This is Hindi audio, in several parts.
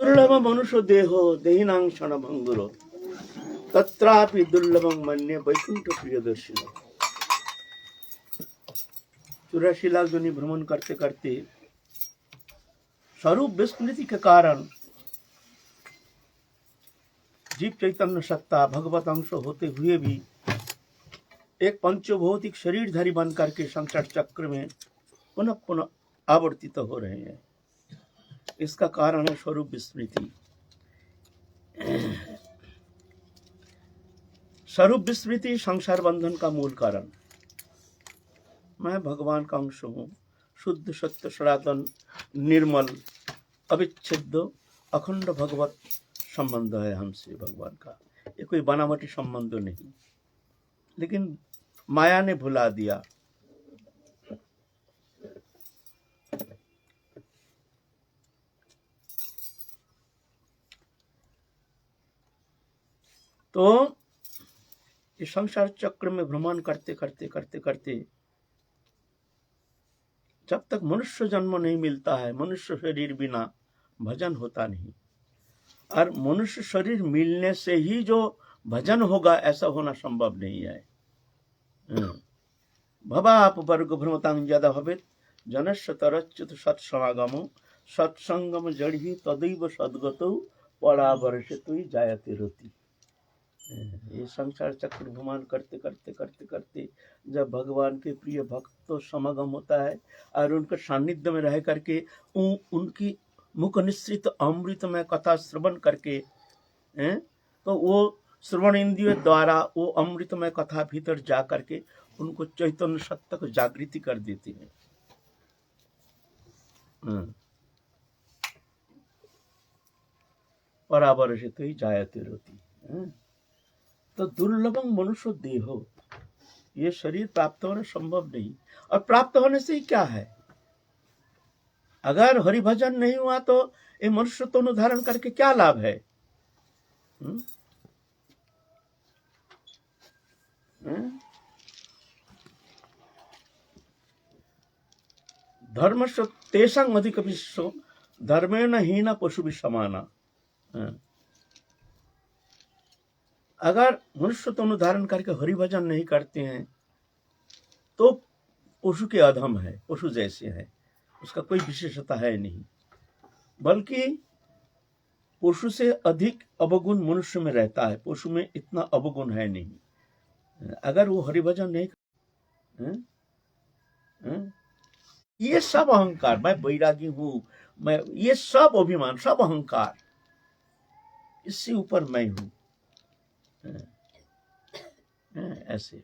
दुर्लभ मनुष्य देहो देहिनां क्षणभंगुरो तत्रापि दुर्लभं मन्ये वैकुंठ प्रियदर्शिनो। 84 लाख योनि भ्रमण करते करते स्वरूप विस्मृति के कारण जीव चैतन्य सत्ता भगवत अंश होते हुए भी एक पंचभौतिक शरीरधारी बन करके संसार चक्र में पुनः पुनः आवर्तित हो रहे हैं। इसका कारण है स्वरूप विस्मृति। स्वरूप विस्मृति संसार बंधन का मूल कारण। मैं भगवान का अंश हूँ, शुद्ध सत्य सनातन निर्मल अविच्छेद्य अखंड भगवत संबंध है हमसे भगवान का। ये कोई बनावटी संबंध नहीं, लेकिन माया ने भुला दिया। तो इस संसार चक्र में भ्रमण करते करते करते करते जब तक मनुष्य जन्म नहीं मिलता है, मनुष्य शरीर बिना भजन होता नहीं। और मनुष्य शरीर मिलने से ही जो भजन होगा ऐसा होना संभव नहीं है। भवाप वर्ग भ्रमतां यदा भवेत् जनस्य तरच्युत सत्समागमो सत्संगम जड़हि तदैव सद्गतौ परावर्षितो जायते रति। ये संसार चक्र भ्रमण करते करते करते करते जब भगवान के प्रिय भक्त तो समागम होता है और उनके सानिध्य में रह करके उनकी मुख निश्रित अमृतमय कथा श्रवण करके तो वो श्रवण इंद्रिय द्वारा वो अमृतमय कथा भीतर जा करके उनको चैतन्य सत्ता को जागृति कर देती है। परावर्षितो ही जायते रति। तो दुर्लभम मनुष्य देहो, ये शरीर प्राप्त होना संभव नहीं। और प्राप्त होने से ही क्या है? अगर हरिभजन नहीं हुआ तो ये मनुष्य तो धारण करके क्या लाभ है? धर्म तेषां अधिक विश्व धर्मेण हीन पशु भी समाना। अगर मनुष्य तो धारण करके हरिभजन नहीं करते हैं तो पशु के अधम है, पशु जैसे है, उसका कोई विशेषता है नहीं, बल्कि पशु से अधिक अवगुण मनुष्य में रहता है, पशु में इतना अवगुण है नहीं। अगर वो हरिभजन नहीं ये सब अहंकार, मैं बैरागी हूं, मैं, ये सब अभिमान, सब अहंकार, इससे ऊपर मैं हूं, ऐसे।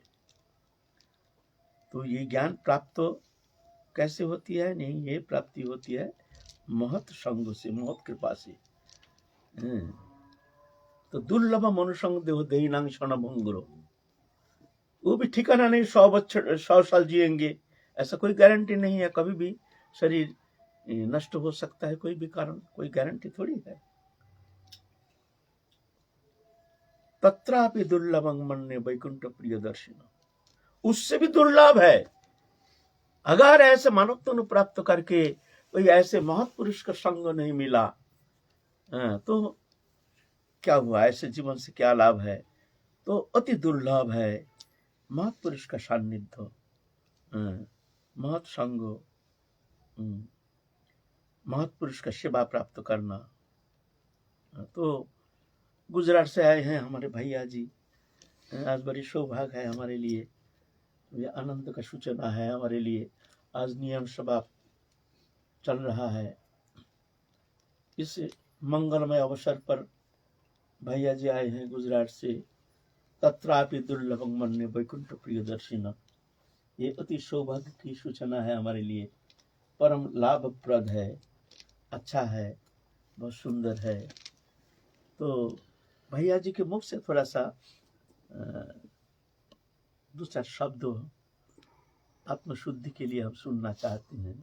तो ये ज्ञान प्राप्त कैसे होती है? नहीं, ये प्राप्ति होती है महत संग से, महत कृपा से। तो दुर्लभ मनुष्य देह देहिनां क्षणभंगुरो, वो भी ठिकाना नहीं, 100 साल जिएंगे ऐसा कोई गारंटी नहीं है। कभी भी शरीर नष्ट हो सकता है, कोई भी कारण, कोई गारंटी थोड़ी है। तत्रापि दुर्लभं मन्ये वैकुंठ प्रियदर्शिनो, उससे भी दुर्लभ है। अगर ऐसे मानवत्व प्राप्त करके कोई ऐसे महापुरुष का संग नहीं मिला तो क्या हुआ? ऐसे जीवन से क्या लाभ है? तो अति दुर्लभ है महापुरुष का सान्निध्य, महत संग, महापुरुष का सेवा प्राप्त करना। तो गुजरात से आए हैं हमारे भैया जी, आज बड़ी सौभाग्य है हमारे लिए, ये आनंद का सूचना है हमारे लिए। आज नियम सभा चल रहा है, इस मंगलमय अवसर पर भैया जी आए हैं गुजरात से। तत्रापि दुर्लभं मन्ये वैकुंठ प्रियदर्शिना, ये अति सौभाग्य की सूचना है हमारे लिए, परम लाभप्रद है, अच्छा है, बहुत सुंदर है। तो भैया जी के मुख से थोड़ा सा दूसरा शब्द आत्मशुद्धि के लिए हम सुनना चाहते हैं।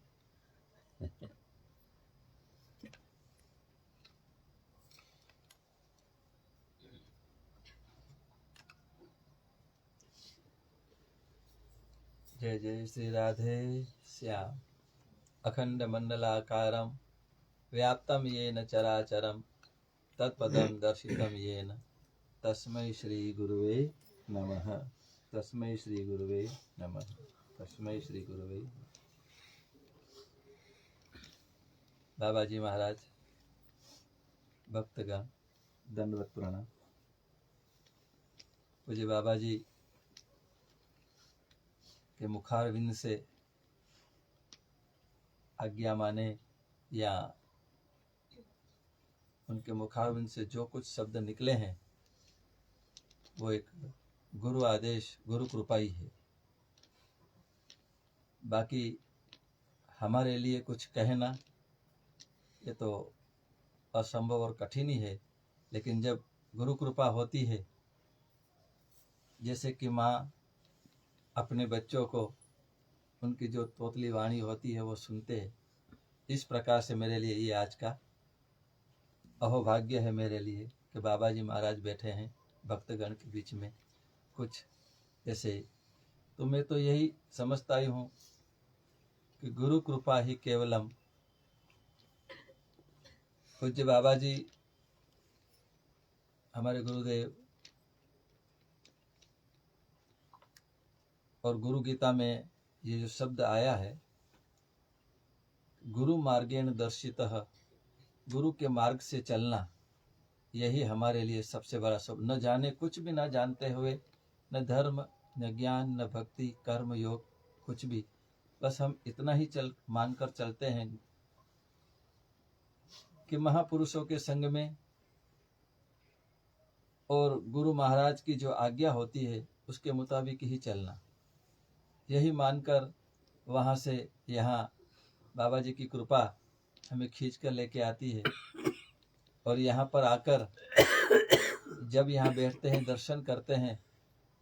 जय जय श्री राधे श्याम। अखंड मंडलाकारं व्याप्तं येन चराचरं तत्पदं दर्शितं येन तस्मै श्री गुरुवे नमः। तस्मै श्री गुरुवे नमः। तस्मै श्री गुरुवे। बाबा जी महाराज, भक्तगण, दंडवत प्रणाम। मुझे बाबा जी के मुखारविंद से आज्ञा माने या उनके मुखारविंद से जो कुछ शब्द निकले हैं वो एक गुरु आदेश, गुरु कृपा ही है। बाकी हमारे लिए कुछ कहना ये तो असंभव और कठिन ही है, लेकिन जब गुरु कृपा होती है, जैसे कि माँ अपने बच्चों को उनकी जो तोतली वाणी होती है वो सुनते हैं, इस प्रकार से मेरे लिए ये आज का अहोभाग्य है मेरे लिए कि बाबा जी महाराज बैठे हैं भक्तगण के बीच में। कुछ ऐसे तो मैं तो यही समझता ही हूँ कि गुरु कृपा ही केवलम। पूज्य बाबा जी हमारे गुरुदेव और गुरु गीता में ये जो शब्द आया है, गुरु मार्गेण दर्शितः, गुरु के मार्ग से चलना, यही हमारे लिए सबसे बड़ा सब। न जाने, कुछ भी न जानते हुए, न धर्म, न ज्ञान, न भक्ति, कर्म योग, कुछ भी, बस हम इतना ही मानकर चलते हैं कि महापुरुषों के संग में और गुरु महाराज की जो आज्ञा होती है उसके मुताबिक ही चलना, यही मानकर वहाँ से यहाँ बाबा जी की कृपा हमें खींच कर लेके आती है। और यहाँ पर आकर जब यहाँ बैठते हैं, दर्शन करते हैं,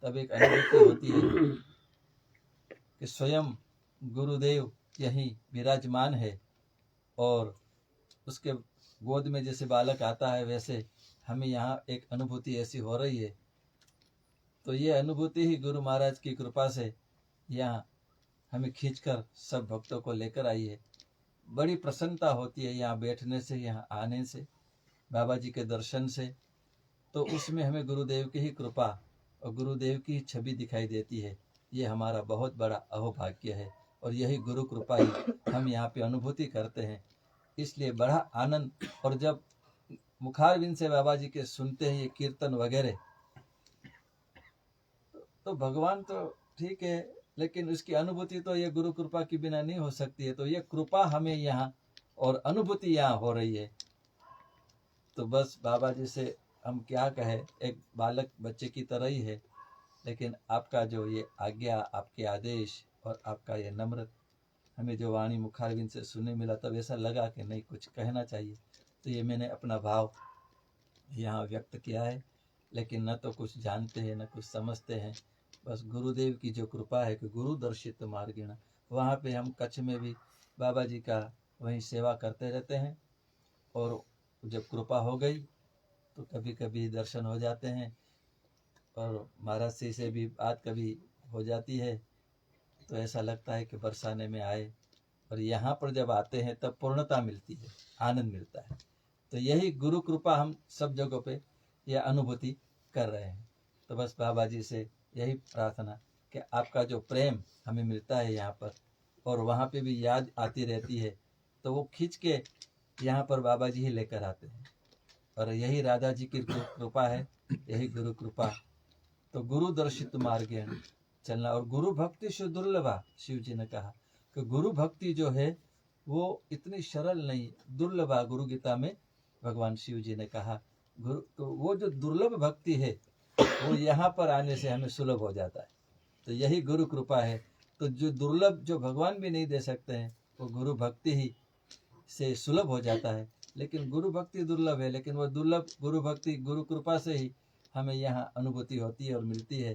तब एक अनुभूति होती है कि स्वयं गुरुदेव यहीं विराजमान है और उसके गोद में जैसे बालक आता है वैसे हमें यहाँ एक अनुभूति ऐसी हो रही है। तो ये अनुभूति ही गुरु महाराज की कृपा से यहाँ हमें खींचकर सब भक्तों को लेकर आई है। बड़ी प्रसन्नता होती है यहाँ बैठने से, यहाँ आने से, बाबा जी के दर्शन से। तो उसमें हमें गुरुदेव की ही कृपा और गुरुदेव की ही छवि दिखाई देती है। ये हमारा बहुत बड़ा अहोभाग्य है और यही गुरु कृपा ही हम यहाँ पे अनुभूति करते हैं, इसलिए बड़ा आनंद। और जब मुखारविंद से बाबा जी के सुनते हैं ये कीर्तन वगैरह, तो भगवान तो ठीक है, लेकिन उसकी अनुभूति तो ये गुरु कृपा के बिना नहीं हो सकती है। तो ये कृपा हमें यहाँ और अनुभूति यहाँ हो रही है। तो बस बाबा जी से हम क्या कहें, एक बालक बच्चे की तरह ही है। लेकिन आपका जो ये आज्ञा, आपके आदेश और आपका ये नम्र हमें जो वाणी मुखारविंद से सुनने मिला, तब ऐसा लगा कि नहीं, कुछ कहना चाहिए। तो ये मैंने अपना भाव यहाँ व्यक्त किया है। लेकिन न तो कुछ जानते हैं, न कुछ समझते हैं, बस गुरुदेव की जो कृपा है कि गुरु दर्शित मार्गिण। वहाँ पे हम कच्छ में भी बाबा जी का वहीं सेवा करते रहते हैं और जब कृपा हो गई तो कभी कभी दर्शन हो जाते हैं और महाराज से भी बात कभी हो जाती है, तो ऐसा लगता है कि बरसाने में आए। और यहाँ पर जब आते हैं तब पूर्णता मिलती है, आनंद मिलता है। तो यही गुरु कृपा हम सब जगहों पे यह अनुभूति कर रहे हैं। तो बस बाबा जी से यही प्रार्थना कि आपका जो प्रेम हमें मिलता है यहाँ पर और वहाँ पे भी याद आती रहती है, तो वो खींच के यहाँ पर बाबा जी ही लेकर आते हैं। और यही राधा जी की कृपा है, यही गुरु कृपा। तो गुरु दर्शित मार्गे चलना। और गुरु भक्ति सुदुर्लभा, शिव जी ने कहा कि गुरु भक्ति जो है वो इतनी सरल नहीं, दुर्लभा। गुरु गीता में भगवान शिव जी ने कहा गुरु, तो वो जो दुर्लभ भक्ति है वो यहाँ पर आने से हमें सुलभ हो जाता है। तो यही गुरु कृपा है। तो जो दुर्लभ, जो भगवान भी नहीं दे सकते हैं, वो गुरु भक्ति ही से सुलभ हो जाता है। लेकिन गुरु भक्ति दुर्लभ है, लेकिन वो दुर्लभ गुरु भक्ति गुरु कृपा से ही हमें यहाँ अनुभूति होती है और मिलती है।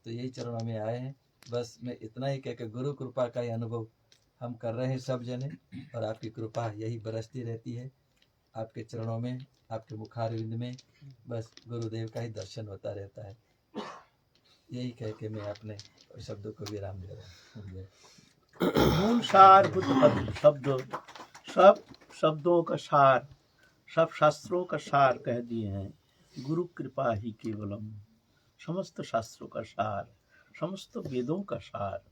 तो यही चरणों में आए हैं। बस मैं इतना ही कह के गुरु कृपा का ही अनुभव हम कर रहे हैं सब जने, और आपकी कृपा यही बरसती रहती है। आपके चरणों में, आपके मुखारविंद में बस गुरुदेव का ही दर्शन होता रहता है। यही कह के मैं अपने शब्दों को विराम दे रहा हूँ। मूल सारभूत शब्द सब शब्दों का सार, सब शास्त्रों का सार कह दिए हैं। गुरु कृपा ही केवलम, समस्त शास्त्रों का सार, समस्त वेदों का सार,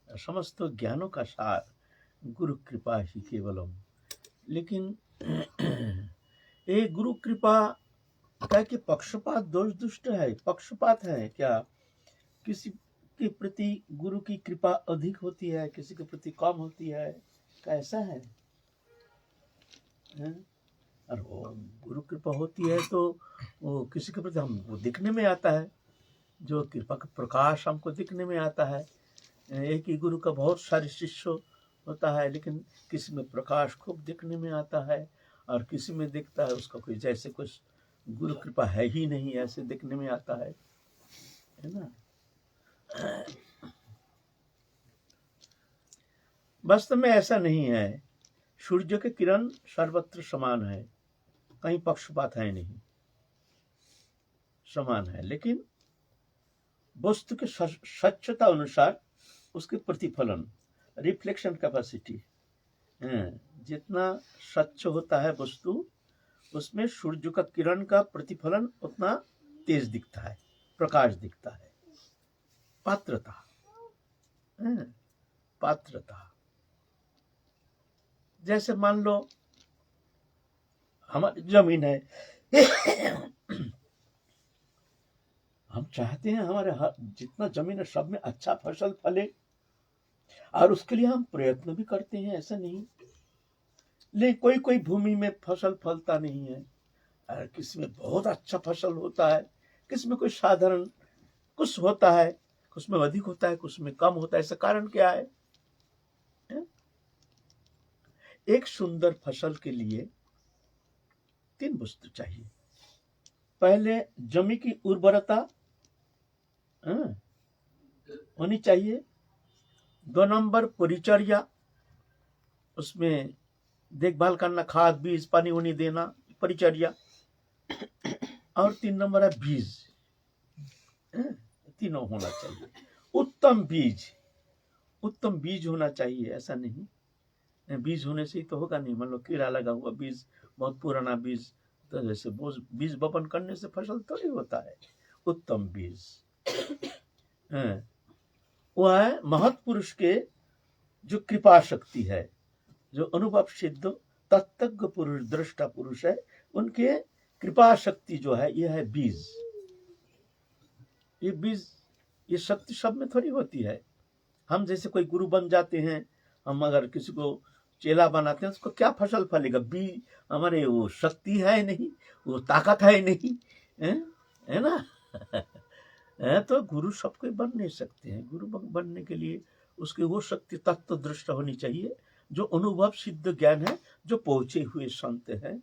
समस्त ज्ञानों का सार गुरु कृपा ही केवलम। लेकिन ये गुरु कृपा क्या कि पक्षपात दोष दुष्ट है, पक्षपात है क्या? किसी के प्रति गुरु की कृपा अधिक होती है, किसी के प्रति कम होती है, क्या ऐसा है? और वो गुरु कृपा होती है तो वो किसी के प्रति हमको दिखने में आता है, जो कृपा का प्रकाश हमको दिखने में आता है। एक ही गुरु का बहुत सारे शिष्य होता है, लेकिन किसी में प्रकाश खूब दिखने में आता है और किसी में दिखता है उसका कोई जैसे कुछ गुरु कृपा है ही नहीं, ऐसे दिखने में आता है ना। वास्तव में ऐसा नहीं है। सूर्य के किरण सर्वत्र समान है, कहीं पक्षपात है नहीं, समान है। लेकिन वस्तु के स्वच्छता अनुसार उसके प्रतिफलन, रिफ्लेक्शन कैपेसिटी, जितना स्वच्छ होता है वस्तु, उसमें सूर्य का किरण का प्रतिफलन उतना तेज दिखता है, प्रकाश दिखता है। पात्रता, पात्रता, जैसे मान लो हमारी जमीन है, हम चाहते हैं हमारे जितना जमीन है सब में अच्छा फसल फले, और उसके लिए हम प्रयत्न भी करते हैं, ऐसा नहीं। लेकिन कोई भूमि में फसल फलता नहीं है, और किसी में बहुत अच्छा फसल होता है, किसी में कोई साधारण कुछ होता है, कुछ में अधिक होता है, कुछ में कम होता है। इसका कारण क्या है? एक सुंदर फसल के लिए 3 वस्तु चाहिए। पहले जमीन की उर्वरता होनी चाहिए, 2 नंबर परिचर्या, उसमें देखभाल करना, खाद बीज पानी उनी देना, परिचर्या, और 3 नंबर है बीज। तीनों होना चाहिए। उत्तम बीज, उत्तम बीज होना चाहिए। ऐसा नहीं बीज होने से ही तो होगा नहीं, मान लो कीड़ा लगा हुआ बीज, बहुत पुराना बीज, तो जैसे बीज बपन करने से फसल थोड़ी होता है। उत्तम बीज वह है महत् पुरुष के जो कृपा शक्ति है, जो अनुभव सिद्ध तत्त्व पुरुष, दृष्टा पुरुष है, उनके कृपा शक्ति जो है, यह है बीज। ये बीज, ये शक्ति सब में थोड़ी होती है। हम जैसे कोई गुरु बन जाते हैं, हम अगर किसी को चेला बनाते हैं, उसको क्या फसल फलेगा? बीज हमारे वो शक्ति है नहीं, वो ताकत है नहीं, है ना। तो गुरु सब कोई बन नहीं सकते हैं। गुरु बनने के लिए उसकी वो शक्ति तत्व दृष्ट होनी चाहिए, जो अनुभव सिद्ध ज्ञान है, जो पहुंचे हुए संत हैं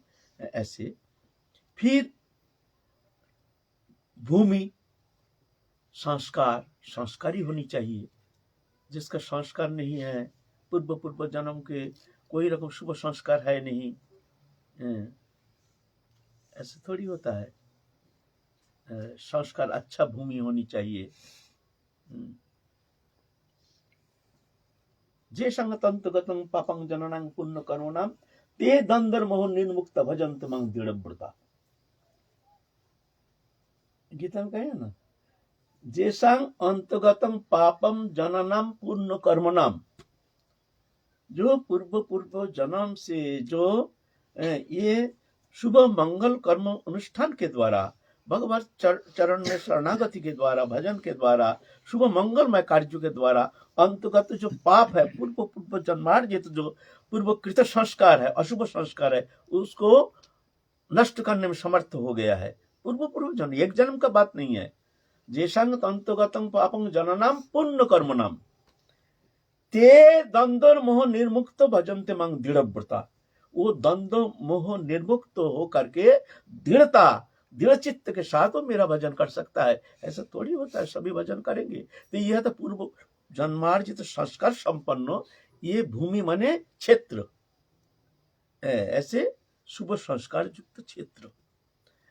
ऐसे। फिर भूमि, संस्कार, संस्कारी होनी चाहिए। जिसका संस्कार नहीं है, पूर्व जन्म के कोई रकम शुभ संस्कार है नहीं, ऐसे थोड़ी होता है। संस्कार अच्छा भूमि होनी चाहिए। जे संगतंतगतं पापं जननां पुण्य कर्मणां ते दंदर मोह निर्मुक्त भजन्त मंग दृढ़व्रता। गीता में कहे ना, जेसांग अंतगतम पापम जननम पुण्य कर्मणाम, जो पूर्व जन्म से जो ये शुभ मंगल कर्म अनुष्ठान के द्वारा, भगवत चरण में शरणागति के द्वारा, भजन के द्वारा, शुभ मंगलमय कार्यों के द्वारा अंतगत जो पाप है, पूर्व जन्मार्जित जो पूर्व कृत संस्कार है, अशुभ संस्कार है, उसको नष्ट करने में समर्थ हो गया है। पूर्व जन्म, एक जन्म का बात नहीं है। जेसांग अंतगतम पापं जननाम पुण्य कर्मणाम ते द्वंद्व मोह निर्मुक्त भजन्ते मंग दृढ़व्रता। वो द्वंद्व मोह निर्मुक्त हो करके दृढ़ चित्त के साथ वो मेरा भजन कर सकता है। ऐसा थोड़ी होता है सभी भजन करेंगे। तो यह तो पूर्व जन्मार्जित संस्कार संपन्न ये भूमि माने क्षेत्र, ऐसे शुभ संस्कार युक्त क्षेत्र,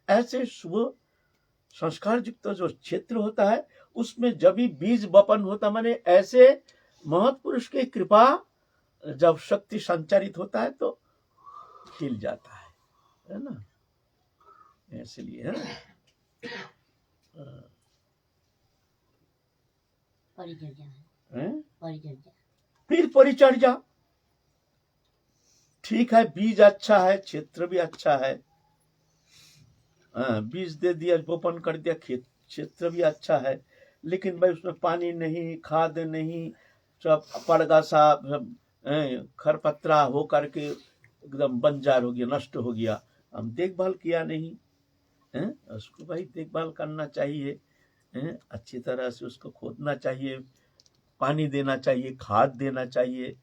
ऐसे शुभ संस्कार युक्त जो क्षेत्र होता है, उसमें जब भी बीज बपन होता, माने ऐसे महत्पुरुष की कृपा जब शक्ति संचारित होता है, तो हिल जाता है ना, इसलिए है ना। फिर परिचर्या, ठीक है, बीज अच्छा है, क्षेत्र भी अच्छा है, बीज दे दिया, रोपण कर दिया, क्षेत्र भी अच्छा है, लेकिन भाई उसमें पानी नहीं, खाद नहीं, सब पड़गा सा खरपतरा हो करके एकदम बंजर हो गया, नष्ट हो गया। हम देखभाल किया नहीं है, उसको भाई देखभाल करना चाहिए, अच्छी तरह से उसको खोदना चाहिए, पानी देना चाहिए, खाद देना चाहिए,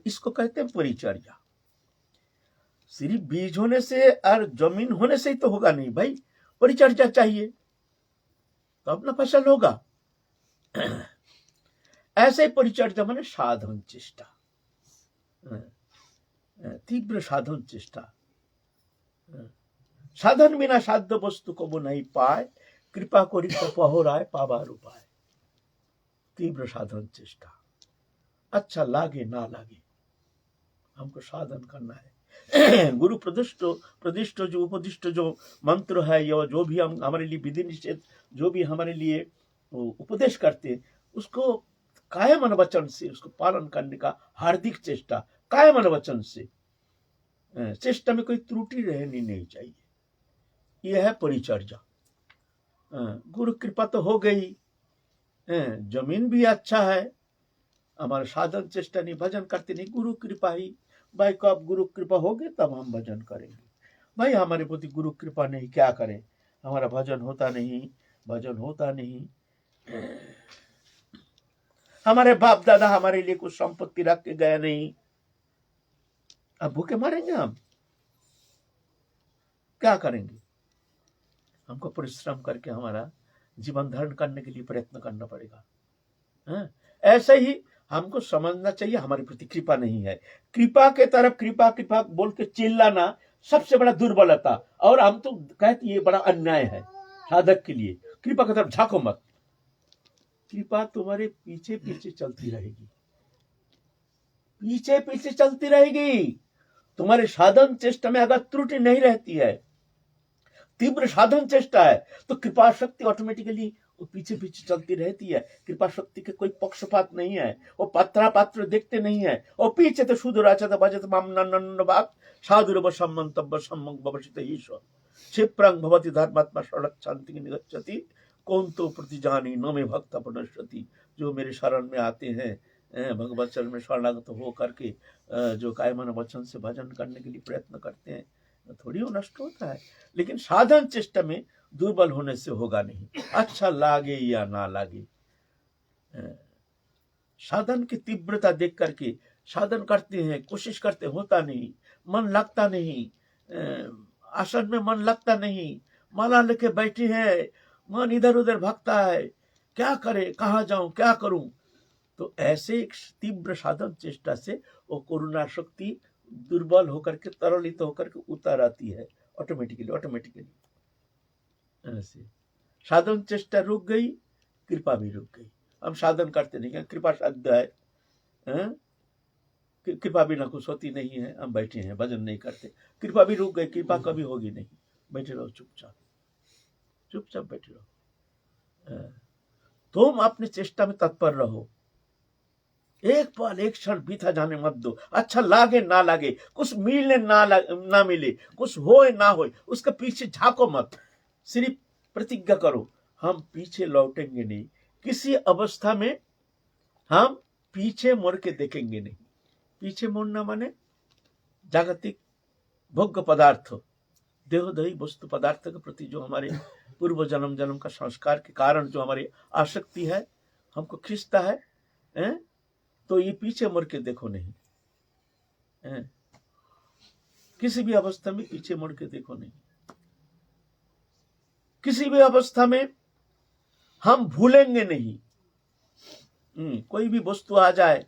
इसको कहते हैं परिचर्या। सिर्फ बीज होने से और जमीन होने से ही तो होगा नहीं भाई, परिचर्या चाहिए तो अपना फसल होगा। ऐसे ही परिचर्या माने साधन चेष्टा, तीव्र साधन चेष्टा। साधन बिना साध्य वस्तु को वो नहीं पाए, कृपा करी तो पहोराय पावार उपाय। तीव्र साधन चेष्टा, अच्छा लागे ना लागे, हमको साधन करना है। गुरु प्रदिष्ट जो उपदिष्ट जो मंत्र है, या जो भी हम हमारे लिए विधि निषेध जो भी हमारे लिए उपदेश करते, उसको कायम मन वचन से उसको पालन करने का हार्दिक चेष्टा, कायम मन वचन से, चेष्टा में कोई त्रुटि रहनी नहीं चाहिए। यह है परिचर्या। गुरु कृपा तो हो गई, जमीन भी अच्छा है, हमारा साधन चेष्टा नहीं, भजन करते नहीं, गुरु कृपा ही। भाई कब गुरु कृपा होगी तब हम भजन करेंगे। भाई हमारे प्रति गुरु कृपा नहीं, क्या करें, हमारा भजन होता नहीं, भजन होता नहीं। हमारे बाप दादा हमारे लिए कुछ संपत्ति रख के गए नहीं, अब भूखे मरेंगे हम, क्या करेंगे। हमको परिश्रम करके हमारा जीवन धारण करने के लिए प्रयत्न करना पड़ेगा। ऐसे ही हमको समझना चाहिए हमारे प्रति कृपा नहीं है। कृपा के तरफ कृपा कृपा बोल के चिल्लाना सबसे बड़ा दुर्बलता, और हम तो कहते ये बड़ा अन्याय है साधक के लिए। कृपा की तरफ झांको मत, कृपा तुम्हारे पीछे पीछे चलती रहेगी, पीछे पीछे चलती रहेगी। तुम्हारे साधन चेष्टा में अगर त्रुटि नहीं रहती है, तीव्र साधन चेष्टा है, तो कृपा शक्ति ऑटोमेटिकली वो पीछे पीछे चलती रहती है। कृपा शक्ति के कोई पक्षपात नहीं है, वो पात्रा पात्र देखते नहीं है, और पीछे तो सुदुराचत भजत माम नन्न भाग साधुरव सम्मंतव्य सम्मंग भवसित ईश्वर क्षिप्रंग भवति धर्मात्मा सड़क शांति की निगच्छति कौन तो प्रतिजानी न में भक्त प्रणश्यति। जो मेरे शरण में आते हैं, भगवत चरण में शरणागत हो करके जो कायमन वचन से भजन करने के लिए प्रयत्न करते हैं, थोड़ी वो नष्ट होता है। लेकिन साधन चेष्टा में दुर्बल होने से होगा नहीं, अच्छा लागे या ना लागे। साधन की तीव्रता देख करके साधन करते हैं, कोशिश करते, होता नहीं, मन लगता नहीं, आसन में मन लगता नहीं, माला लेके बैठे हैं, मन इधर उधर भागता है, क्या करे, कहाँ जाऊं, क्या करूं। तो ऐसे एक तीव्र साधन चेष्टा से वो करुणा शक्ति दुर्बल होकर के, तरलित होकर के उतर आती है ऑटोमेटिकली। ऐसे साधन चेष्टा रुक गई, कृपा भी रुक गई। हम साधन करते नहीं, कृपा साध्य है, कृपा बिना कुछ होती नहीं है। हम बैठे हैं, भजन नहीं करते, कृपा भी रुक गई, कृपा कभी होगी नहीं। बैठे रहो चुपचाप, चुपचाप बैठे रहो। तुम अपनी चेष्टा में तत्पर रहो, एक पल एक क्षण बीता जाने मत दो। अच्छा लागे ना लागे, कुछ मिले ना मिले, कुछ होए ना होए, उसके पीछे झांको मत। सिर्फ प्रतिज्ञा करो, हम पीछे लौटेंगे नहीं, किसी अवस्था में हम पीछे मुड़ के देखेंगे नहीं। पीछे मुड़ना माने जागतिक भोग्य पदार्थ, देहोदयी वस्तु पदार्थ के प्रति जो हमारे पूर्व जन्म का संस्कार के कारण जो हमारी आसक्ति है, हमको खींचता है, तो ये पीछे मुड़ के देखो नहीं, किसी भी अवस्था में पीछे मुड़ के देखो नहीं। किसी भी अवस्था में हम भूलेंगे नहीं। कोई भी वस्तु आ जाए,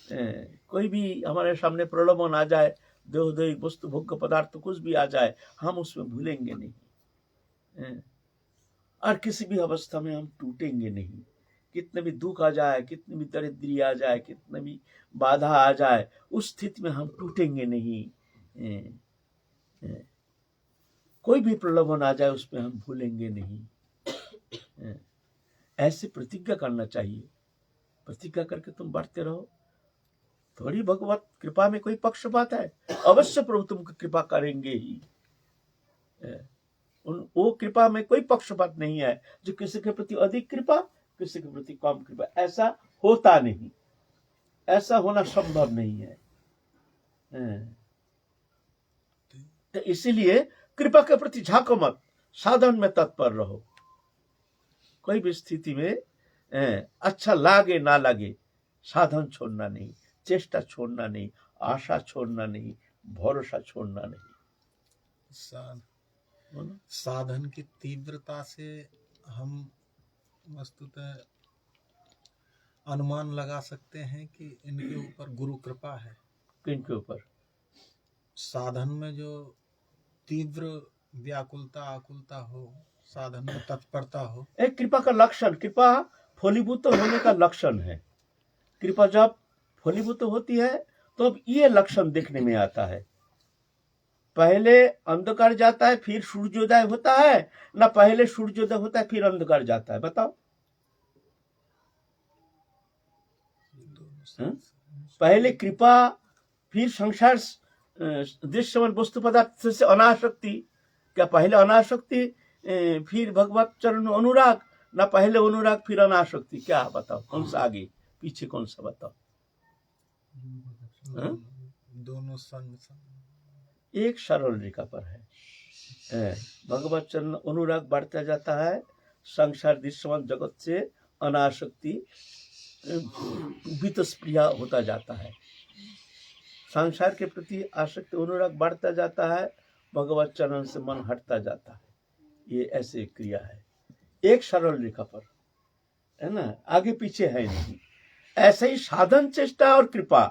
कोई भी हमारे सामने प्रलोभन आ जाए, देहोदयी वस्तु भोग्य पदार्थ कुछ भी आ जाए, हम उसमें भूलेंगे नहीं, और किसी भी अवस्था में हम टूटेंगे नहीं। कितने भी दुख आ जाए, कितनी भी दरिद्री आ जाए, कितने भी बाधा आ जाए, उस स्थिति में हम टूटेंगे नहीं। कोई भी प्रलोभन आ जाए उस पर हम भूलेंगे नहीं। ऐसे प्रतिज्ञा करना चाहिए। प्रतिज्ञा करके तुम बढ़ते रहो। थोड़ी भगवत कृपा में कोई पक्षपात है? अवश्य प्रभु तुमको कृपा करेंगे ही। वो कृपा में कोई पक्षपात नहीं है, जो किसी के प्रति अधिक कृपा, किसी के प्रति कम कृपा, ऐसा होता नहीं, ऐसा होना संभव नहीं है। तो इसीलिए कृपा के प्रति झांको मत, साधन में तत्पर रहो। कोई भी स्थिति में अच्छा लागे ना लागे, साधन छोड़ना नहीं, चेष्टा छोड़ना नहीं, आशा छोड़ना नहीं, भरोसा छोड़ना नहीं। साधन की तीव्रता से हम वस्तुतः अनुमान लगा सकते हैं कि इनके ऊपर गुरु कृपा है। किनके ऊपर? साधन में जो तीव्र व्याकुलता आकुलता हो, साधन में तत्परता हो, एक कृपा का लक्षण, कृपा फलीभूत होने का लक्षण है। कृपा जब फलीभूत होती है तो अब ये लक्षण देखने में आता है। पहले अंधकार जाता है फिर सूर्योदय होता है, ना पहले सूर्योदय होता है फिर अंधकार जाता है? बताओ। पहले कृपा फिर संसार दृश्यमान वस्तु पदार्थ से अनासक्ति, क्या पहले अनासक्ति फिर भगवत चरण अनुराग, ना पहले अनुराग फिर अनासक्ति? क्या बताओ, कौन सा आगे पीछे, कौन सा बताओ? दोनों संग एक सरल रेखा पर है। भगवत चरण अनुराग बढ़ता जाता है, संसार दृश्यमान जगत से अनासक्ति वितस्प्रिया होता जाता है। संसार के प्रति आसक्ति अनुराग बढ़ता जाता है, भगवत चरण से मन हटता जाता है। ये ऐसे क्रिया है, एक सरल रेखा पर है ना, आगे पीछे है नहीं। ऐसे ही साधन चेष्टा और कृपा,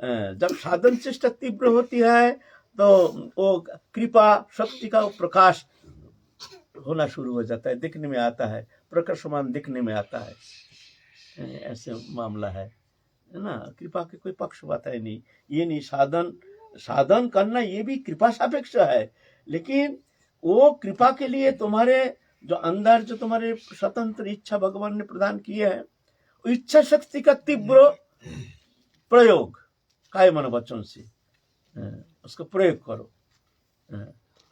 जब साधन चेष्टा तीव्र होती है तो वो कृपा शक्ति का प्रकाश होना शुरू हो जाता है, दिखने में आता है, प्रकाशमान दिखने में आता है। ऐसे मामला है ना। कृपा के कोई पक्षपात है नहीं, ये नहीं। साधन करना ये भी कृपा सापेक्ष है, लेकिन वो कृपा के लिए तुम्हारे जो अंदर जो तुम्हारे स्वतंत्र इच्छा भगवान ने प्रदान की है, इच्छा शक्ति का तीव्र प्रयोग काय मन वचन से उसको प्रयोग करो,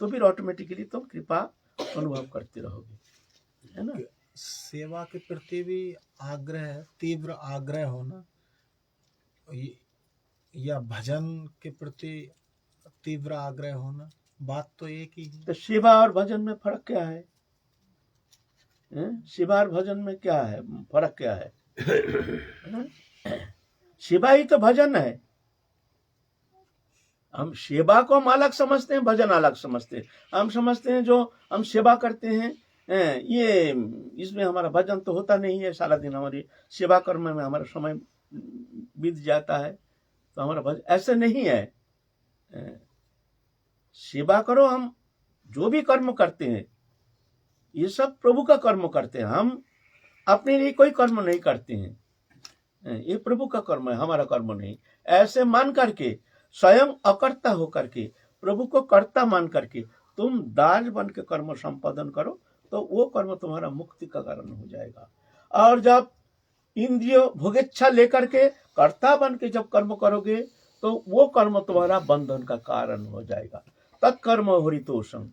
तो फिर ऑटोमेटिकली तुम कृपा अनुभव करते रहोगे, है ना। सेवा के प्रति भी आग्रह, तीव्र आग्रह होना, या भजन के प्रति तीव्र आग्रह होना, बात तो एक ही है। तो सेवा और भजन में फर्क क्या है? सेवा और भजन में क्या है फर्क, क्या है? सेवा ही तो भजन है। हम सेवा को हम अलग समझते हैं, भजन अलग समझते हैं। हम समझते हैं जो हम सेवा करते हैं ये इसमें हमारा भजन तो होता नहीं है, सारा दिन हमारी सेवा कर्म में हमारा समय बीत जाता है, तो हमारा भजन ऐसे नहीं है। सेवा करो, हम जो भी कर्म करते हैं ये सब प्रभु का कर्म करते हैं, हम अपने लिए कोई कर्म नहीं करते हैं, ये प्रभु का कर्म है, हमारा कर्म नहीं। ऐसे मान करके, स्वयं अकर्ता होकर के, प्रभु को कर्ता मान करके तुम दास बन के कर्म संपादन करो, तो वो कर्म तुम्हारा मुक्ति का कारण हो जाएगा। और जब इंद्रिय भोगेच्छा लेकर के कर्ता बन के जब कर्म करोगे, तो वो कर्म तुम्हारा बंधन का कारण हो जाएगा। तत्कर्म हरितोषम,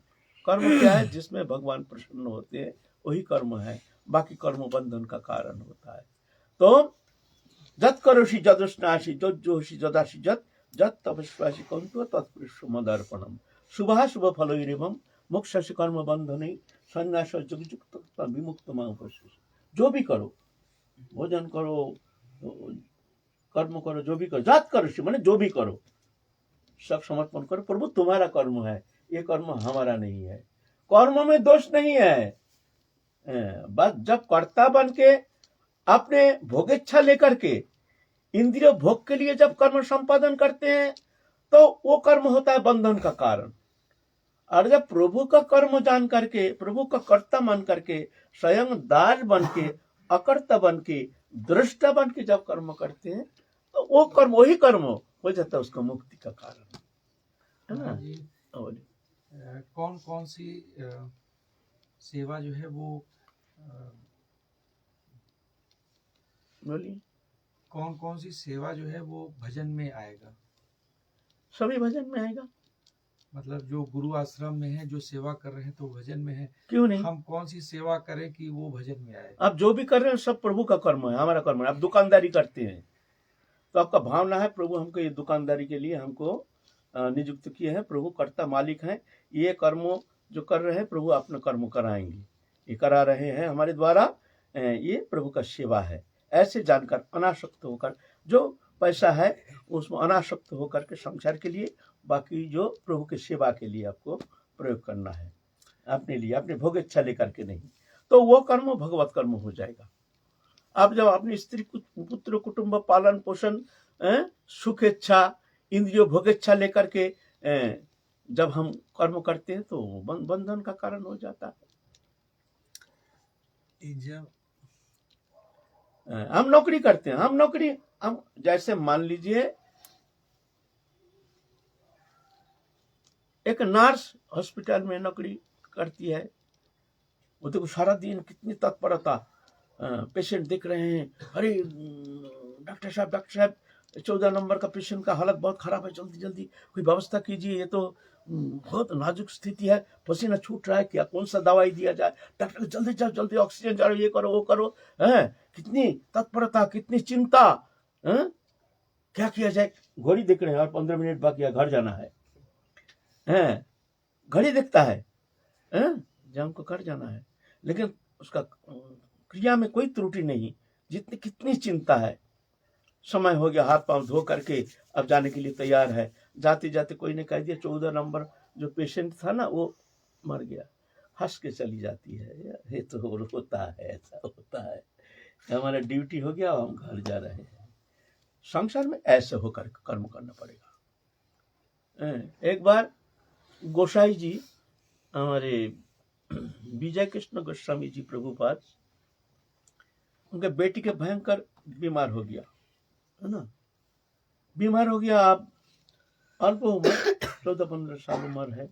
कर्म क्या है? जिसमें भगवान प्रसन्न होते हैं वही कर्म है, बाकी कर्म बंधन का कारण होता है। तो जत करोषि जदुष्णासि जोषि जदासि जत जत तपस्वासि कंतु तत्पुरुष मदर्पणम शुभ शुभ फलोरेवम मोक्षस्य कर्म बंधने संन्यास जुगयुक्त विमुक्त मापस्स। जो भी करो, भोजन करो, कर्म करो, जो भी करो, जात करोषि माने जो भी करो, सब समर्पण करो, प्रभु तुम्हारा कर्म है, ये कर्म हमारा नहीं है। कर्म में दोष नहीं है, बस जब कर्ता बन के अपने भोगेच्छा लेकर के इंद्रिय भोग के लिए जब कर्म संपादन करते हैं, तो वो कर्म होता है बंधन का कारण। और जब प्रभु का कर्म जान करके, प्रभु का कर्ता मान करके, स्वयं दास बन के, अकर्ता बन के, दृष्टा बन के जब कर्म करते हैं, तो वो कर्म, वही कर्म हो जाता है उसका मुक्ति का कारण, है ना। कौन कौन सी सेवा जो है वो बोलिए। कौन कौन सी सेवा जो है वो भजन में आएगा? सभी भजन में आएगा। मतलब जो गुरु आश्रम में है जो सेवा कर रहे हैं तो भजन में है, क्यों नहीं? हम कौन सी सेवा करें कि वो भजन में आए? आप जो भी कर रहे हैं सब प्रभु का कर्म है, हमारा कर्म है। आप दुकानदारी करते हैं तो आपका भावना है प्रभु हमको ये दुकानदारी के लिए हमको नियुक्त किए हैं, प्रभु कर्ता मालिक हैं, ये कर्मों जो कर रहे हैं प्रभु अपना कर्म कराएंगे, ये करा रहे हैं हमारे द्वारा, ये प्रभु का सेवा है। ऐसे जानकर अनासक्त होकर जो पैसा है उसमें अनासक्त होकर के संसार के लिए, बाकी जो प्रभु की सेवा के लिए आपको प्रयोग करना है, अपने लिए, अपने भोग इच्छा लेकर के नहीं, तो वो कर्म भगवत कर्म हो जाएगा। आप जब अपनी स्त्री पुत्र कुटुंब पालन पोषण सुख इच्छा इंद्रियों भोग इच्छा लेकर के जब हम कर्म करते हैं तो बंधन का कारण हो जाता है। जब हम नौकरी करते हैं, हम जैसे मान लीजिए एक नर्स हॉस्पिटल में नौकरी करती है, वो देखो सारा दिन कितनी तत्परता, पेशेंट देख रहे हैं, अरे डॉक्टर साहब 14 नंबर का पेशेंट का हालत बहुत खराब है, जल्दी जल्दी कोई व्यवस्था कीजिए, ये तो बहुत नाजुक स्थिति है, पसीना छूट रहा है, क्या कौन सा दवाई दिया जाए, डॉक्टर जल्दी जाओ, जल्दी ऑक्सीजन जाओ, ये करो वो करो, है कितनी तत्परता, कितनी चिंता, क्या किया जाए। घड़ी देख रहे हैं और 15 मिनट बाकी है, घर जाना है, घड़ी देखता है जब हमको घर जाना है, लेकिन उसका क्रिया में कोई त्रुटि नहीं, जितनी कितनी चिंता है। समय हो गया, हाथ पांव धो करके अब जाने के लिए तैयार है, जाते जाते कोई ने कह दिया 14 नंबर जो पेशेंट था ना वो मर गया, हंस के चली जाती है, ये तो होता है, ऐसा होता है, हमारा ड्यूटी हो गया, हम घर जा रहे हैं। संसार में ऐसे होकर कर्म करना पड़ेगा। एक बार गोसाई जी, हमारे विजय कृष्ण गोस्वामी जी प्रभुपाद, उनके बेटी के भयंकर बीमार हो गया है ना, बीमार हो गया, आप अल्प उम्र 14-15 साल उम्र है,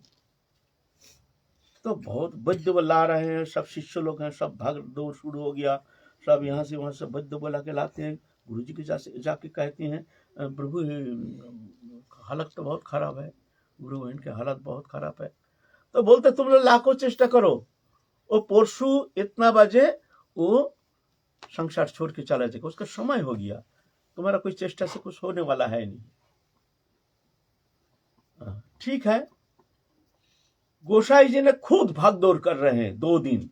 तो बहुत वैद्य ला रहे हैं, सब शिष्य लोग हैं, सब भाग दौड़ शुरू हो गया, सब यहाँ से वहां से वैद्य बुला के लाते हैं, गुरु जी के जाके कहते हैं प्रभु हालत तो बहुत खराब है, गुरु बहन की हालत बहुत खराब है, तो बोलते तुम लोग लाखों चेष्टा करो, वो परसों इतना बजे वो संसार छोड़ के चला जाएगा, उसका समय हो गया, तुम्हारा कोई चेष्टा से कुछ होने वाला है नहीं। ठीक है, गोसाई जी ने खुद भाग दौड़ कर रहे हैं, 2 दिन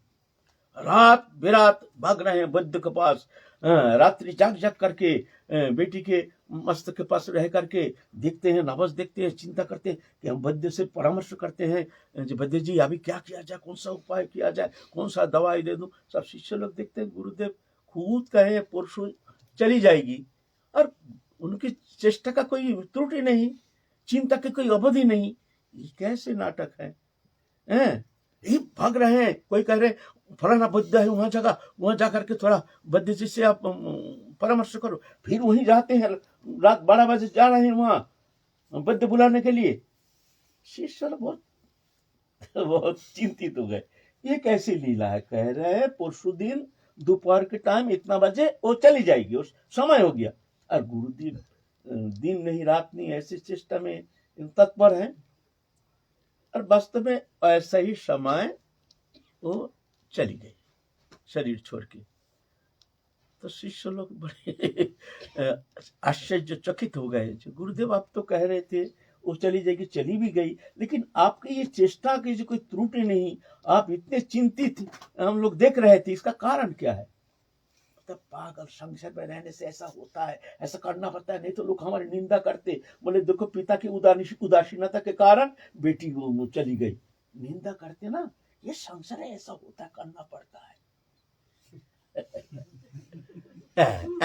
रात बिरात भाग रहे हैं वैद्य के पास, रात्रि जाग जाग करके बेटी के मस्तक के पास रह करके देखते हैं, नबज देखते हैं, चिंता करते हैं कि हम वैद्य से परामर्श करते हैं, वैद्य जी अभी क्या किया जाए, कौन सा उपाय किया जाए, कौन सा दवाई दे दूं। सब शिष्य लोग देखते हैं गुरुदेव खुद कहे परसों चली जाएगी, और उनकी चेष्टा का कोई त्रुटि नहीं, चिंता की कोई अवधि नहीं, ये कैसे नाटक है, ये भाग रहे हैं। कोई कह रहे फलाना वैद्य है वहां जाकर के थोड़ा वैद्य जी से आप परामर्श करो, फिर वहीं जाते हैं, रात 12 बजे जा रहे हैं वहां वैद्य बुलाने के लिए। शिष्य बहुत बहुत चिंतित हो गए, ये कैसी लीला है, कह रहे हैं परसों दिन दोपहर के टाइम इतना बजे वो चली जाएगी, उस समय हो गया, और गुरुदेव दिन नहीं रात नहीं ऐसी चेष्टा में तत्पर है, और वास्तव में ऐसा ही समय वो चली गई शरीर छोड़ के। तो शिष्य लोग बड़े आश्चर्यचकित हो गए, गुरुदेव आप तो कह रहे थे वो चली जाएगी, चली भी गई, लेकिन आपकी ये चेष्टा की जो कोई त्रुटि नहीं, आप इतने चिंतित हम लोग देख रहे थे, इसका कारण क्या है। तो पागल, संसार में रहने से ऐसा होता है, ऐसा करना पड़ता है, नहीं तो लोग हमारी निंदा करते, बोले देखो पिता की उदासीनता के कारण बेटी वो चली गई, निंदा करते ना, ये संसार है, ऐसा होता है, करना पड़ता है।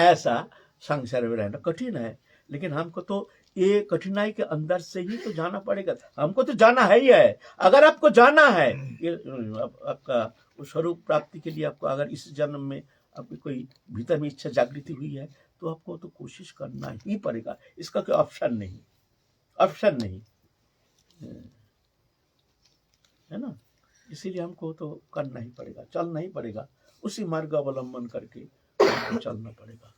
ऐसा संसार में रहना कठिन है, लेकिन हमको तो ये कठिनाई के अंदर से ही तो जाना पड़ेगा, हमको तो जाना है ही है। अगर आपको जाना है, ये आपका स्वरूप प्राप्ति के लिए, आपको अगर इस जन्म में आपकी कोई भीतर में इच्छा जागृति हुई है, तो आपको तो कोशिश करना ही पड़ेगा, इसका कोई ऑप्शन नहीं, ऑप्शन नहीं। है ना। इसीलिए हमको तो करना ही पड़ेगा, चलना ही पड़ेगा, उसी मार्ग अवलंबन करके हमको चलना पड़ेगा।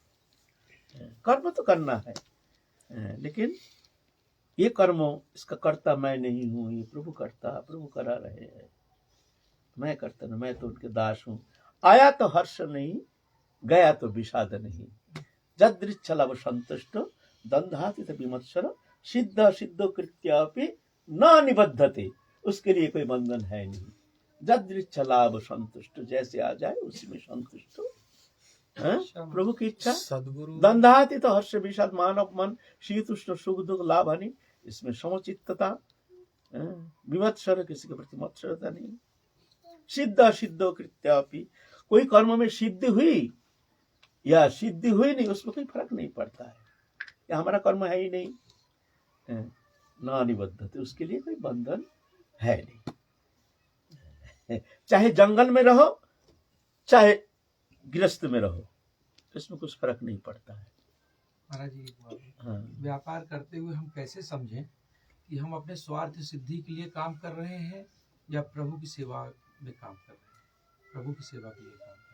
कर्म तो करना है, लेकिन ये कर्म, इसका कर्ता मैं नहीं हूँ, ये प्रभु करता, प्रभु करा रहे हैं, मैं करता ना, मैं तो उनके दास हूँ। आया तो हर्ष नहीं, गया तो विषाद नहीं। जदृच्छलव संतुष्ट दंधातित विमत्सर सिद्ध सिद्धो कृत्यापि न निबद्धते। उसके लिए कोई बंधन है नहीं। जदृच्छलाभ संतुष्ट, जैसे आ जाए उसी में संतुष्ट हो, प्रभु की इच्छा। सदगुरु दंधाति तो हर्ष विषाद मानव मन शीतुष्ण सुख दुख लाभ हानि, इसमें समचित्तता। विमत्सर, किसी के प्रति मत्सरता नहीं। सिद्ध सिद्धो कृत्यापि, कोई कर्म में सिद्धि हुई या सिद्धि हुई नहीं, उसमें कोई फर्क नहीं पड़ता है, या हमारा कर्म है ही नहीं, ना निबद्धते, उसके लिए कोई बंधन है नहीं। चाहे जंगल में रहो, चाहे गृहस्थ में रहो, इसमें कुछ फर्क नहीं पड़ता है। महाराज जी, एक बात है, हाँ, व्यापार करते हुए हम कैसे समझें कि हम अपने स्वार्थ सिद्धि के लिए काम कर रहे हैं या प्रभु की सेवा में काम कर रहे हैं, प्रभु की सेवा के लिए काम कर रहे हैं।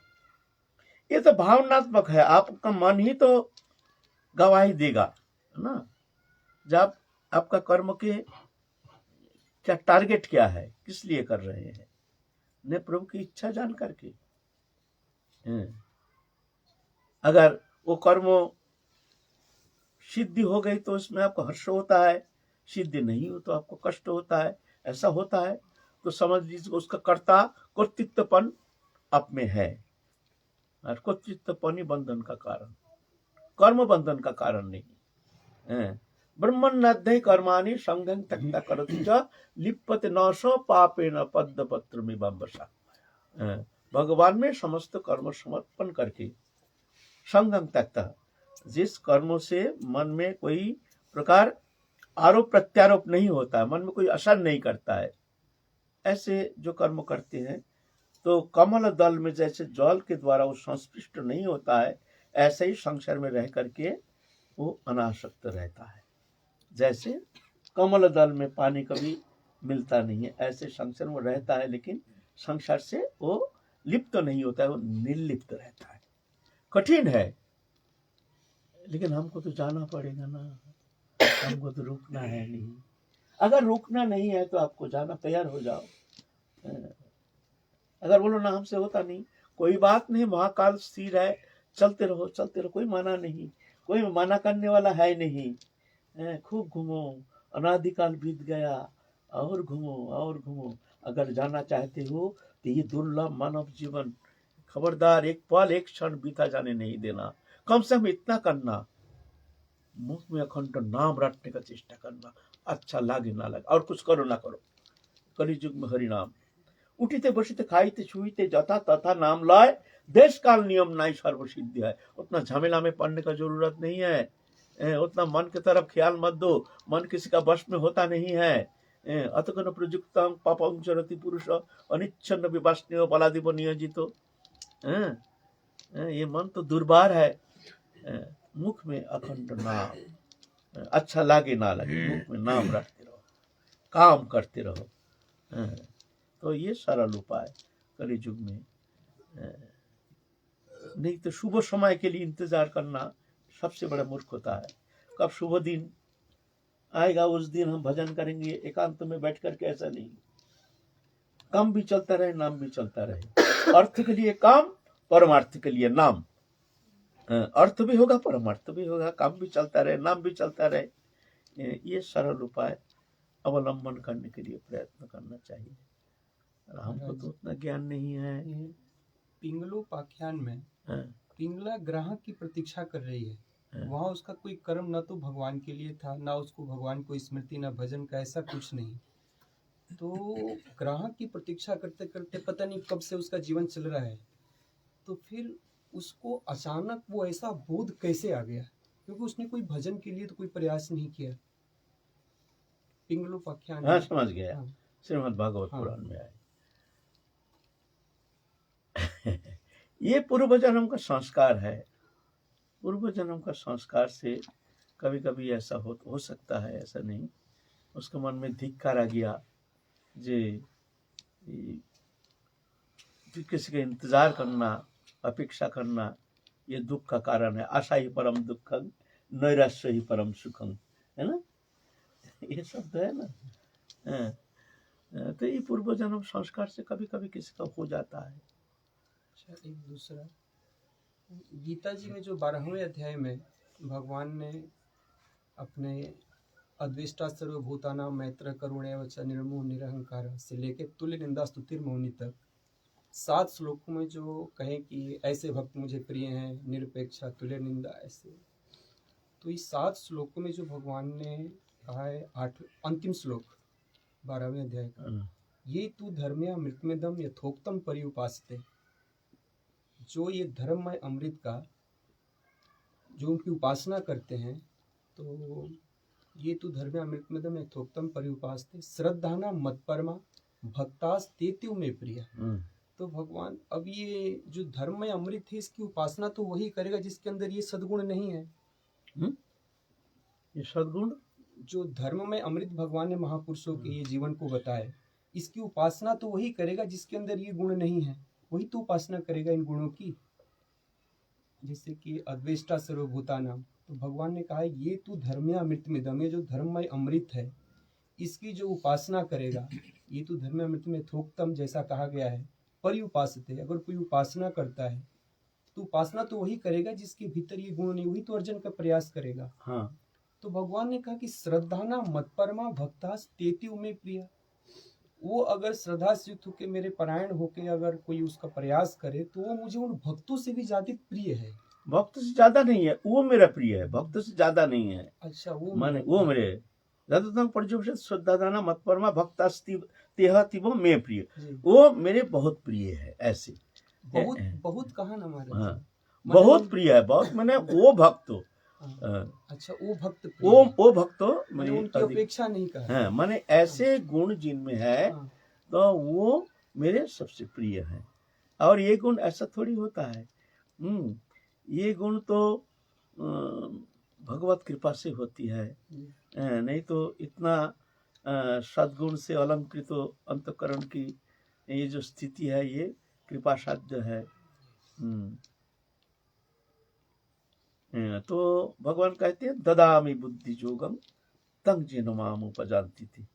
ये तो भावनात्मक है, आपका मन ही तो गवाही देगा, है ना। जब आपका कर्म के क्या टारगेट क्या है, किस लिए कर रहे हैं, ने प्रभु की इच्छा जान करके। अगर वो कर्म सिद्धि हो गई तो उसमें आपको हर्ष होता है, सिद्धि नहीं हो तो आपको कष्ट होता है, ऐसा होता है, तो समझ लीजिए उसका कर्ता कर्तृत्वपन आप में है, और कर्तृत्वपन ही बंधन का कारण, कर्म बंधन का कारण नहीं। ब्रह्मण्यध्याय कर्माणि संगं त्यक्ता करोति च लिप्यते नशो पापेन पद्मपत्रमिवाम्बसा। भगवान में समस्त कर्म समर्पण करके संगं त्यक्ता, जिस कर्मों से मन में कोई प्रकार आरोप प्रत्यारोप नहीं होता है, मन में कोई असर नहीं करता है, ऐसे जो कर्म करते हैं, तो कमल दल में जैसे जल के द्वारा वो संस्पृष्ट नहीं होता है, ऐसे ही संसार में रह करके वो अनासक्त रहता है। जैसे कमल दल में पानी कभी मिलता नहीं है, ऐसे संसार में रहता है, लेकिन संसार से वो लिप्त नहीं होता है, वो निर्लिप्त रहता है। कठिन है, लेकिन हमको तो जाना पड़ेगा ना, हमको तो रुकना है नहीं। अगर रुकना नहीं है तो आपको जाना, तैयार हो जाओ। अगर बोलो ना हमसे होता नहीं, कोई बात नहीं, महाकाल स्थिर है, चलते रहो चलते रहो, कोई माना नहीं, कोई माना करने वाला है नहीं। खूब घूमो, अनादिकाल बीत गया, और घूमो और घूमो। अगर जाना चाहते हो तो ये दुर्लभ मानव जीवन, खबरदार एक पल एक क्षण बीता जाने नहीं देना। कम से कम इतना करना, मुख में अखंड नाम रटने का चेष्टा करना, अच्छा लागे ना लगे, और कुछ करो ना करो। कलिजुग में हरि नाम, उठिते बसिते खाइते छुईते जथा तथा नाम लय, देश काल नियम नहीं सर्वसिद्धि है। उतना झमेला में पड़ने का जरूरत नहीं है, उतना मन की तरफ ख्याल मत दो, मन किसी का वश में होता नहीं है। अतकन प्रयुक्तम पापं चरति पुरुष अनिच्छन्न विवासनीय बलादिव नियोजितो। ये मन तो दुर्बार है। मुख में अखंड नाम, अच्छा लागे ना लगे, मुख में नाम रखते रहो, काम करते रहो। तो ये सरल उपाय कलियुग में। नहीं तो शुभ समय के लिए इंतजार करना सबसे बड़ा मूर्खता है। कब शुभ दिन आएगा उस दिन हम भजन करेंगे एकांत में बैठ कर के, ऐसा नहीं। काम भी चलता रहे, नाम भी चलता रहे। अर्थ के लिए काम, परमार्थ के लिए नाम। अर्थ भी होगा, परमार्थ भी होगा, काम भी चलता रहे, नाम भी चलता रहे। ये सरल उपाय अवलंबन करने के लिए प्रयत्न करना चाहिए। हमको तो उतना ज्ञान नहीं है। पिंगलोपाख्यान में पिंगला ग्राहक की प्रतीक्षा कर रही है, वहाँ उसका कोई कर्म न तो भगवान के लिए था, ना उसको भगवान को स्मृति, ना भजन का, ऐसा कुछ नहीं। तो ग्राहक की प्रतीक्षा करते करते पता नहीं कब से उसका जीवन चल रहा है, तो फिर उसको अचानक वो ऐसा बोध कैसे आ गया, क्योंकि उसने कोई भजन के लिए तो कोई प्रयास नहीं किया। पिंगलोपाख्यान। हाँ, समझ गया। हाँ। श्रीमद् भागवत हाँ। पुराण में आए। ये पूर्व जन्म का संस्कार है। पूर्व जन्म का संस्कार से कभी कभी ऐसा हो सकता है, ऐसा नहीं। उसके मन में धिक्कार आ गया जे फिर किसी का इंतजार करना, अपेक्षा करना, ये दुख का कारण है। आशा ही परम दुखम, नैराश्य ही परम सुखम, है ना, ये शब्द है ना। तो ये पूर्व जन्म संस्कार से कभी कभी किसी का हो जाता है। अच्छा, एक दूसरा, गीता जी में जो 12वें अध्याय में भगवान ने अपने अद्वेष्टा सर्वभूतानां मैत्र करुणैव च निर्मोह निरहंकार से लेके तुल्य निंदा स्तुतिर्मौनि तक 7 श्लोकों में जो कहे कि ऐसे भक्त मुझे प्रिय हैं, निरपेक्षा, तुल्य निंदा, ऐसे, तो इस 7 श्लोकों में जो भगवान ने कहा है, अंतिम श्लोक 12वें अध्याय का, ये तू धर्मया मृतमेदम यथोक्तम पर्युपासते, जो ये धर्ममय अमृत का जो उनकी उपासना करते हैं, तो ये तू धर्मया मृतमेदम यथोक्तम पर्युपासते श्रद्धाना मत्परमा भक्तास तेत्यु में प्रिय। तो भगवान, अब ये जो धर्ममय अमृत है, इसकी उपासना तो वही करेगा जिसके अंदर ये सद्गुण नहीं है। ये सद्गुण, जो धर्ममय अमृत भगवान ने महापुरुषों के ये जीवन को बताया, इसकी उपासना तो वही करेगा जिसके अंदर ये गुण नहीं है, वही तो उपासना करेगा इन गुणों की। जैसे कि अद्वेष्टा सर्वभूतानाम, तो भगवान ने कहा है ये तू धर्मया अमृतमेदम, ये जो धर्ममय अमृत है इसकी जो उपासना करेगा, ये तू धर्ममय अमृत में थोक्तम जैसा कहा गया है, पर्युपासते, अगर कोई उपासना करता है तो उपासना तो वही करेगा जिसके भीतर ये गुण नहीं, वही तो अर्जन का प्रयास करेगा। हाँ, तो भगवान ने कहा कि श्रद्धाना मत्परमा भक्तास तेत्यु में प्रिय, वो अगर श्रद्धा से युक्त होकर मेरे परायण होकर अगर कोई उसका प्रयास करे तो वो मुझे उन भक्तों से भी ज्यादा प्रिय है। भक्त से ज्यादा नहीं है, वो मेरा प्रिय है, भक्त से ज्यादा नहीं है। अच्छा, वो माने वो मेरे ज्यादातर परिचय श्रद्धादाना मतपरमा भक्तास्ति तेह तिवो में प्रिय, वो मेरे बहुत प्रिय है। ऐसे बहुत बहुत कहा ना हमारे। हाँ, बहुत प्रिय है, बहुत मैंने वो भक्त हो। अच्छा, वो भक्त वो भक्त हो, मैंने उनकी अपेक्षा नहीं कहा। हाँ, माने ऐसे गुण जिनमें है तो वो मेरे सबसे प्रिय है। और ये गुण ऐसा थोड़ी होता है, ये गुण तो भगवत कृपा से होती है, नहीं तो इतना सद्गुण से अलंकृत अंतकरण की ये जो स्थिति है ये कृपा साध्य है। तो भगवान कहते हैं ददामि बुद्धि जोगम तंग जेन माम उपजानती थी,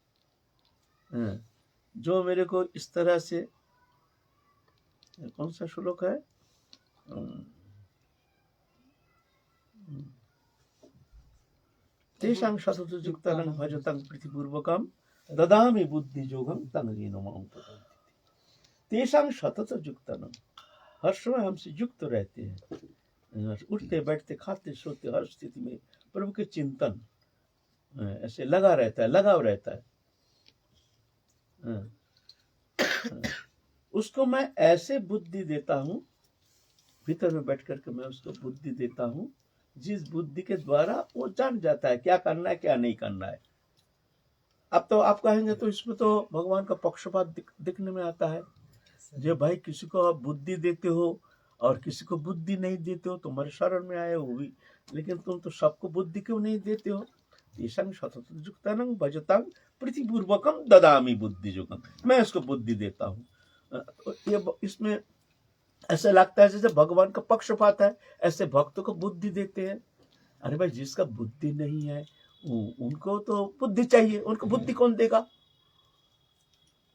जो मेरे को इस तरह से, कौन सा श्लोक है, तेषां शततयुक्तानं भजतं प्रीतिपूर्वकं ददामि बुद्धि जोगम तंग जेन माम उपजानती थी। तेषां शततयुक्तानं, हर समय हमसे युक्त रहते हैं, उठते बैठते खाते सोते हर स्थिति में प्रभु के चिंतन ऐसे लगा रहता है, लगाव रहता है। उसको मैं ऐसे बुद्धि देता हूँ, भीतर में बैठ करके मैं उसको बुद्धि देता हूँ, जिस बुद्धि के द्वारा वो जान जाता है क्या करना है क्या नहीं करना है। अब तो आप कहेंगे तो इसमें तो भगवान का पक्षपात दिखने में आता है। जो भाई किसी को आप बुद्धि देते हो और किसी को बुद्धि नहीं देते हो, तुम्हारे शरण में आए वो भी, लेकिन तुम तो सबको बुद्धि क्यों नहीं देते हो। तेषां शततयुक्तानं भजतां प्रीतिपूर्वकं ददामि बुद्धि जोगम, मैं इसको बुद्धि देता हूँ। ये इसमें ऐसा लगता है जैसे भगवान का पक्षपात है, ऐसे भक्तों को बुद्धि देते हैं। अरे भाई, जिसका बुद्धि नहीं है उनको तो बुद्धि चाहिए, उनको बुद्धि कौन देगा।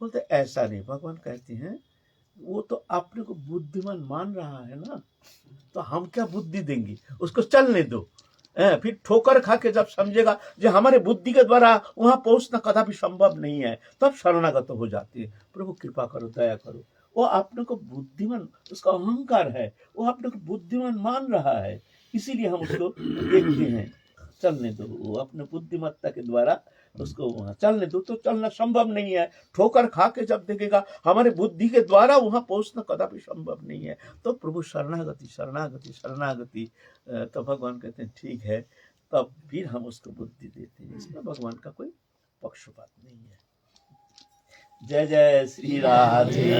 बोलते ऐसा नहीं, भगवान कहते हैं वो तो अपने को बुद्धिमान मान रहा है ना, तो हम क्या बुद्धि देंगे, उसको चलने दो। फिर ठोकर खा के जब समझेगा जो हमारे बुद्धि के द्वारा वहां पहुंचना कदापि संभव नहीं है, तब शरणागत हो जाती है। प्रभु कृपा करो, दया करो। वो अपने को बुद्धिमान, उसका अहंकार है, वो अपने को बुद्धिमान मान रहा है, इसीलिए हम उसको देखते हैं। चलने दो, वो अपने बुद्धिमत्ता के द्वारा उसको वहां चलने दो, तो चलना संभव नहीं है। ठोकर खा के जब देखेगा हमारे बुद्धि के द्वारा वहां पहुंचना कदापि संभव नहीं है, तो प्रभु शरणागति शरणागति शरणागति। तो भगवान कहते हैं ठीक है, तब फिर हम उसको बुद्धि देते हैं। इसमें भगवान का कोई पक्षपात नहीं है। जय जय श्री राधे।